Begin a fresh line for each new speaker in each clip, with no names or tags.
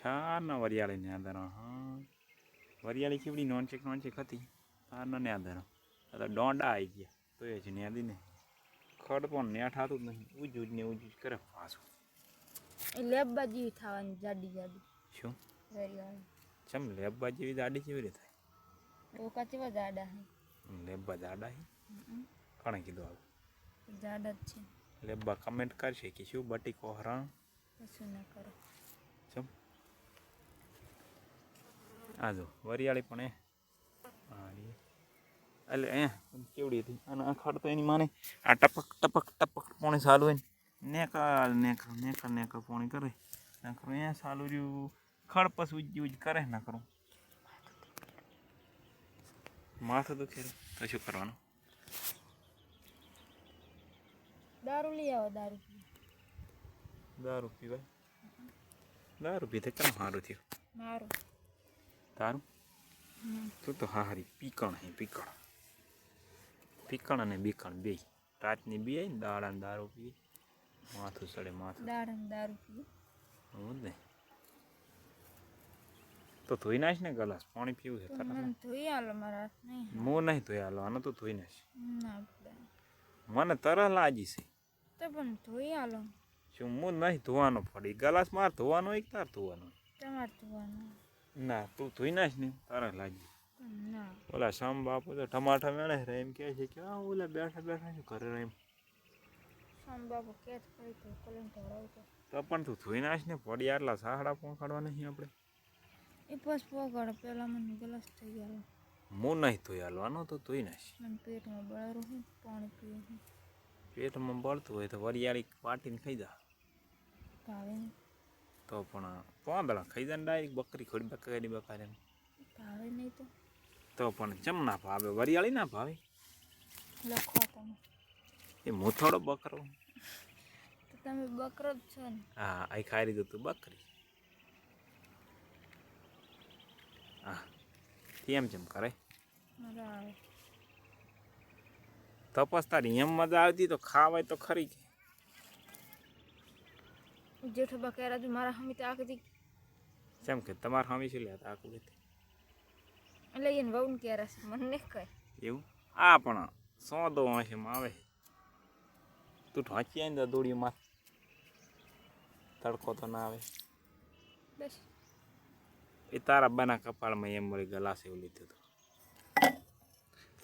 છારના વરિયાળીને આધારો હા વરિયાળી કેવડી નોનચેક હતી તારના ને આધારો તો ડોંડા આવી ગયા તો એ જ નેદી ને ખડ પણ નેઠ થતું જ નહીં ઉજું જ ને ઉજું જ કરે પાછું
લેબા જેવી થવાની જાડી જાડી
શું
વરિયાળી
ચમ લેબા જેવી દાડી કેવી રીતે થાય
ઓકા કેવા જાડા હે
લેબા દાડા હે કોણે કીધું આવું
જાડા જ છે
લેબા કમેન્ટ કરશે કે શું બટીકો હરણ
કશું ના કરો
ચમ આ જો વરિયાળી પણ એટલે કેવડી હતી અને આ ખડ તો એની માને આ ટપક ટપક ટપક પોણી ચાલુ હોય ને નેકર નેકર નેકર પોણી કરે નાખરું અહીંયા ચાલુ રહ્યું ખડ પછી ઉજ કરે નાખરું માથું તો ખેર તો શું કરવાનું
દારૂ લઈ આવો
દારૂ પીવાય દારૂ પીતે કેમ સારું થયું
મારું
તારું તું તો હારી પીકણ હે પીકણ અને બીકણ બે રાતની બી ને દાડા ને દારૂ પીએ માથું સડે માથું
દારૂ પીએ
હું જ ને તો ધોઈ નાખ ને ગલાસ પાણી પીવું છે
ધોઈ આલો મારા નહીં
હું નહીં ધોઈ આલો આનો તો ધોઈ નાખ
ના
મને તરહ લાગી છે
તો પણ ધોઈ આલો
શું હું નહીં ધોવાનો પડી ગલાસ માર ધોવાનો એક તાર ધોવાનો
તમારે ધોવાનું
ના તું ધોઈ નાખ ને તરહ લાગી
ના
ઓલા શામ બાપુ તો ટમાટા મેળે રે એમ કહે છે કે ઓલા બેઠા બેઠા શું કરે એમ
શામ બાપુ કેત કરી તો કલમ ધરાવતો
તો પણ તું ધોઈ નાખ ને પડી આટલા સાહડા પહોંચાડવા નહીં આપણે
એ બસ પોગાડો પેલા મને ગ્લાસ થઈ ગયો
હું નહીં ધોઈ હાલવાનો તો ધોઈ નાખ
મને પેટમાં બળારું છે પાણી પીવું છે
પેટમાં બળતું હોય તો વરિયાળી વાટીને ખાઈ જા
ભાવે નહીં
તો પણ પાંદડા ખાઈ જાય ને ડાયરેક્ટ બકરી ખોડી બકરી બકારે
ભાવે નહીં
તો પણ ચમ ના ભાવે વરિયાળી ના ભાવે
લખો તમે
એ મોથોડો બકરો
તો તમે બકરો જ છો ને
હા આ ખાઈ લીધું તું બકરી હા એમ જેમ કરે
મજા આવે
તપસ તારી એમ મજા આવતી તો ખાવાય તો ખરી કે
જેઠો બકેરા જો મારા હમી તો આખી
જેમ કે તમારે હમી શું લેતા આખું લેતી
એટલે એને વહુને ક્યારે છે મને નહીં કહે
એવું આ પણ સોદો હશેમાં આવે તું ઢોંચી આવીને દોડીમાં તડકો તો ના આવે
બસ
એ તારા બાના કપાળમાં એમ વળી ગલાસ એવું લીધું હતું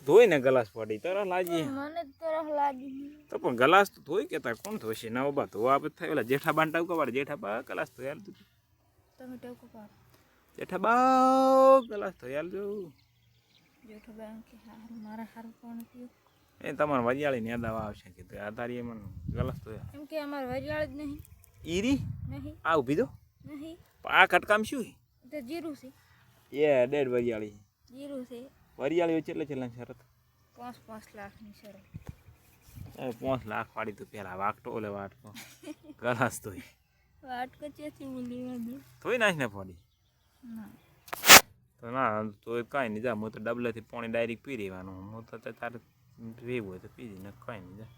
ધોઈને ગલાસ પડી તરહ લાગી
મને તરહ લાગી
તો પણ ગલાસ તો ધોઈ કેતા કોણ ધોશે ના ઉભા ધોવા આપણે થાય ઓલા જેઠા બાન ટાવકા પાડે જેઠા બા ગલાસ ધોઈ હાલ તું
તમે ટેકો પાડો
જેઠા બા ગલાસ ધોઈ હાલ જો
જેઠો બેન કે હારું મારા હારું કોણ પીવું
એ તમારે વરિયાળી ને દાવા આવશે કે આ તારી એમ ગલાસ ધોયા
એમ કે અમારે વરિયાળ જ નહીં
ઈરી
નહીં
આ ઊભી દો
નહીં
આ કટકામ શું
તો જીરું છે
એ ડેડ વરિયાળી
જીરું છે
વરિયાળી છેલ્લે શરત
5 લાખની શરત
5 લાખ વાળી તો પેલા વાટકો ઓલે વાટકો ગલાસ ધોઈ
વાટકો ચેથી બોલી વાંધો
ધોઈ નાખ ને પડી
ના
તો ના તો કાંઈ નહીં જા હું તો ડબલેથી પાણી ડાયરેક્ટ પી રહેવાનું હું તો તારે પીવું હોય તો પી દઈ ને કાંઈ નહીં જા